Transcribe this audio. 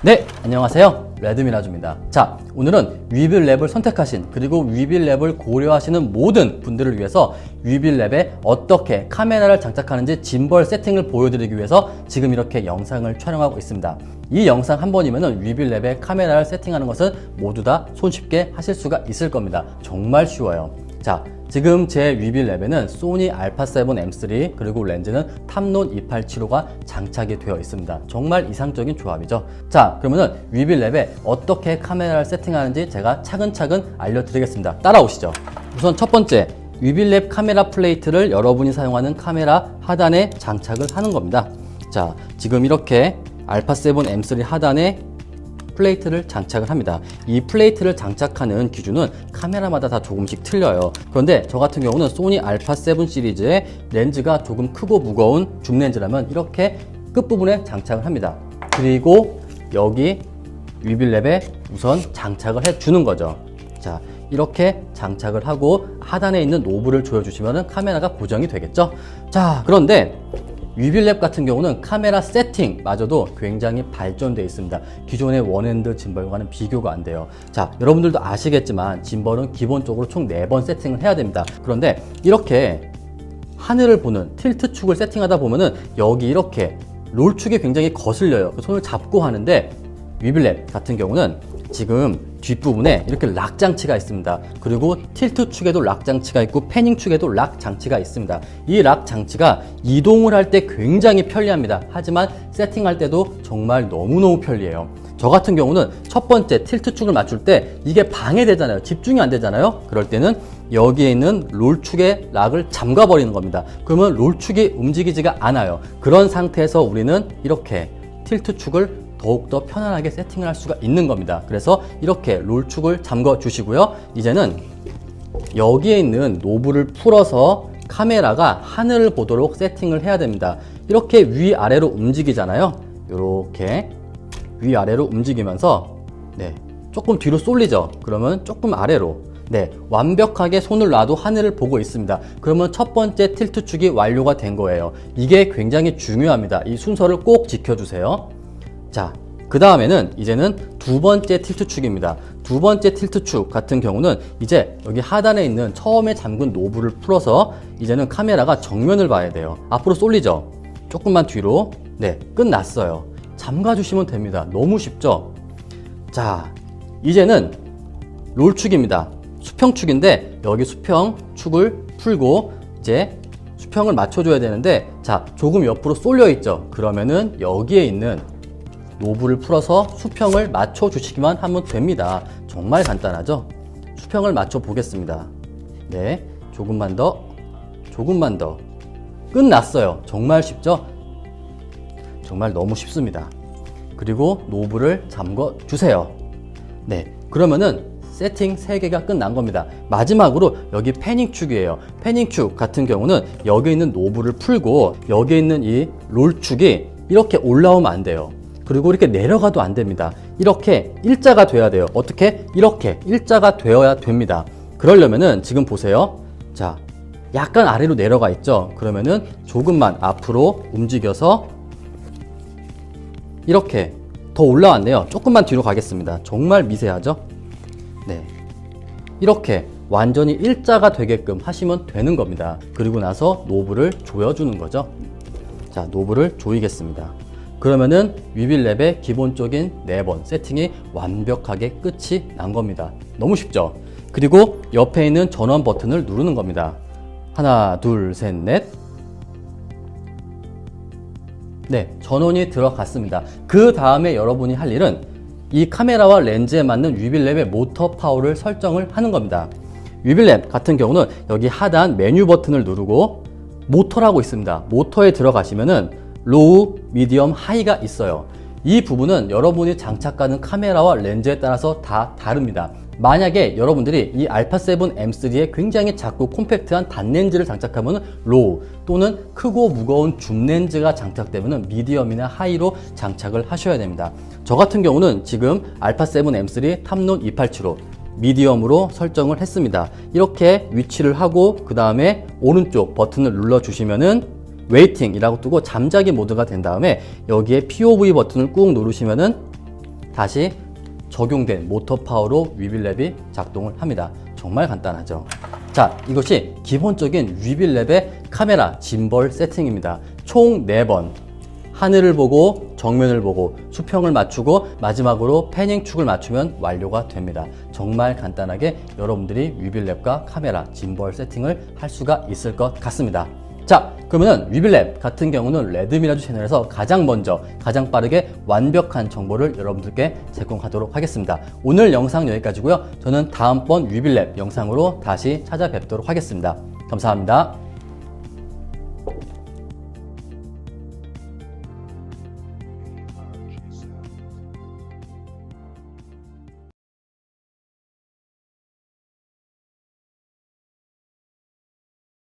네, 안녕하세요. 레드미라주입니다. 자, 오늘은 위빌랩을 선택하신 그리고 위빌랩을 고려하시는 모든 분들을 위해서 위빌랩에 어떻게 카메라를 장착하는지 짐벌 세팅을 보여드리기 위해서 지금 이렇게 영상을 촬영하고 있습니다. 이 영상 한 번이면 위빌랩에 카메라를 세팅하는 것은 모두 다 손쉽게 하실 수가 있을 겁니다. 정말 쉬워요. 자, 지금 제 위빌랩에는 소니 알파7 M3 그리고 렌즈는 탐론 2875가 장착이 되어 있습니다. 정말 이상적인 조합이죠. 자, 그러면은 위빌랩에 어떻게 카메라를 세팅하는지 제가 차근차근 알려드리겠습니다. 따라오시죠. 우선 첫 번째, 위빌랩 카메라 플레이트를 여러분이 사용하는 카메라 하단에 장착을 하는 겁니다. 자, 지금 이렇게 알파7 M3 하단에 플레이트를 장착을 합니다. 이 플레이트를 장착하는 기준은 카메라마다 다 조금씩 틀려요. 그런데 저 같은 경우는 소니 알파7 시리즈의 렌즈가 조금 크고 무거운 줌 렌즈라면 이렇게 끝부분에 장착을 합니다. 그리고 여기 위빌랩에 우선 장착을 해 주는 거죠. 자, 이렇게 장착을 하고 하단에 있는 노브를 조여주시면 카메라가 고정이 되겠죠. 자, 그런데 위빌랩 같은 경우는 카메라 세팅마저도 굉장히 발전되어 있습니다. 기존의 원핸드 짐벌과는 비교가 안 돼요. 자, 여러분들도 아시겠지만 짐벌은 기본적으로 총 4번 세팅을 해야 됩니다. 그런데 이렇게 하늘을 보는 틸트 축을 세팅하다 보면은 여기 이렇게 롤축이 굉장히 거슬려요. 손을 잡고 하는데 위빌랩 같은 경우는 지금 뒷부분에 이렇게 락 장치가 있습니다. 그리고 틸트 축에도 락 장치가 있고 패닝 축에도 락 장치가 있습니다. 이 락 장치가 이동을 할 때 굉장히 편리합니다. 하지만 세팅할 때도 정말 너무너무 편리해요. 저 같은 경우는 첫 번째 틸트 축을 맞출 때 이게 방해되잖아요. 집중이 안 되잖아요. 그럴 때는 여기에 있는 롤축의 락을 잠가 버리는 겁니다. 그러면 롤축이 움직이지가 않아요. 그런 상태에서 우리는 이렇게 틸트 축을 더욱더 편안하게 세팅을 할 수가 있는 겁니다. 그래서 이렇게 롤축을 잠궈 주시고요. 이제는 여기에 있는 노브를 풀어서 카메라가 하늘을 보도록 세팅을 해야 됩니다. 이렇게 위아래로 움직이잖아요. 이렇게 위아래로 움직이면서 조금 뒤로 쏠리죠. 그러면 조금 아래로 완벽하게 손을 놔도 하늘을 보고 있습니다. 그러면 첫 번째 틸트 축이 완료가 된 거예요. 이게 굉장히 중요합니다. 이 순서를 꼭 지켜주세요. 자, 그 다음에는 이제는 두 번째 틸트 축입니다. 두 번째 틸트 축 같은 경우는 이제 여기 하단에 있는 처음에 잠근 노브를 풀어서 이제는 카메라가 정면을 봐야 돼요. 앞으로 쏠리죠? 조금만 뒤로. 끝났어요. 잠가 주시면 됩니다. 너무 쉽죠? 자, 이제는 롤축입니다. 수평축인데 여기 수평축을 풀고 이제 수평을 맞춰줘야 되는데, 자, 조금 옆으로 쏠려 있죠? 그러면은 여기에 있는 노브를 풀어서 수평을 맞춰 주시기만 하면 됩니다. 정말 간단하죠? 수평을 맞춰 보겠습니다. 조금만 더, 조금만 더. 끝났어요. 정말 쉽죠? 정말 너무 쉽습니다. 그리고 노브를 잠궈 주세요. 그러면은 세팅 3개가 끝난 겁니다. 마지막으로 여기 패닝 축이에요. 패닝 축 같은 경우는 여기 있는 노브를 풀고 여기 있는 이 롤축이 이렇게 올라오면 안 돼요. 그리고 이렇게 내려가도 안 됩니다. 이렇게 일자가 돼야 돼요. 어떻게? 이렇게 일자가 되어야 됩니다. 그러려면은 지금 보세요. 자, 약간 아래로 내려가 있죠? 그러면은 조금만 앞으로 움직여서 이렇게 더 올라왔네요. 조금만 뒤로 가겠습니다. 정말 미세하죠? 이렇게 완전히 일자가 되게끔 하시면 되는 겁니다. 그리고 나서 노브를 조여주는 거죠. 자, 노브를 조이겠습니다. 그러면은 위빌랩의 기본적인 4번 세팅이 완벽하게 끝이 난 겁니다. 너무 쉽죠? 그리고 옆에 있는 전원 버튼을 누르는 겁니다. 하나, 둘, 셋, 넷. 전원이 들어갔습니다. 그 다음에 여러분이 할 일은 이 카메라와 렌즈에 맞는 위빌랩의 모터 파워를 설정을 하는 겁니다. 위빌랩 같은 경우는 여기 하단 메뉴 버튼을 누르고 모터라고 있습니다. 모터에 들어가시면은 로우, 미디엄, 하이가 있어요. 이 부분은 여러분이 장착하는 카메라와 렌즈에 따라서 다 다릅니다. 만약에 여러분들이 이 알파7 M3에 굉장히 작고 콤팩트한 단렌즈를 장착하면 로우, 또는 크고 무거운 줌 렌즈가 장착되면 미디엄이나 하이로 장착을 하셔야 됩니다. 저 같은 경우는 지금 알파7 M3 탐론 2875 미디엄으로 설정을 했습니다. 이렇게 위치를 하고 그 다음에 오른쪽 버튼을 눌러 주시면은 웨이팅이라고 뜨고 잠자기 모드가 된 다음에 여기에 POV 버튼을 꾹 누르시면은 다시 적용된 모터 파워로 위빌랩이 작동을 합니다. 정말 간단하죠. 자, 이것이 기본적인 위빌랩의 카메라 짐벌 세팅입니다. 총 4번. 하늘을 보고 정면을 보고 수평을 맞추고 마지막으로 패닝축을 맞추면 완료가 됩니다. 정말 간단하게 여러분들이 위빌랩과 카메라 짐벌 세팅을 할 수가 있을 것 같습니다. 자, 그러면은 위빌랩 같은 경우는 레드미라주 채널에서 가장 먼저 가장 빠르게 완벽한 정보를 여러분들께 제공하도록 하겠습니다. 오늘 영상 여기까지고요. 저는 다음번 위빌랩 영상으로 다시 찾아뵙도록 하겠습니다. 감사합니다.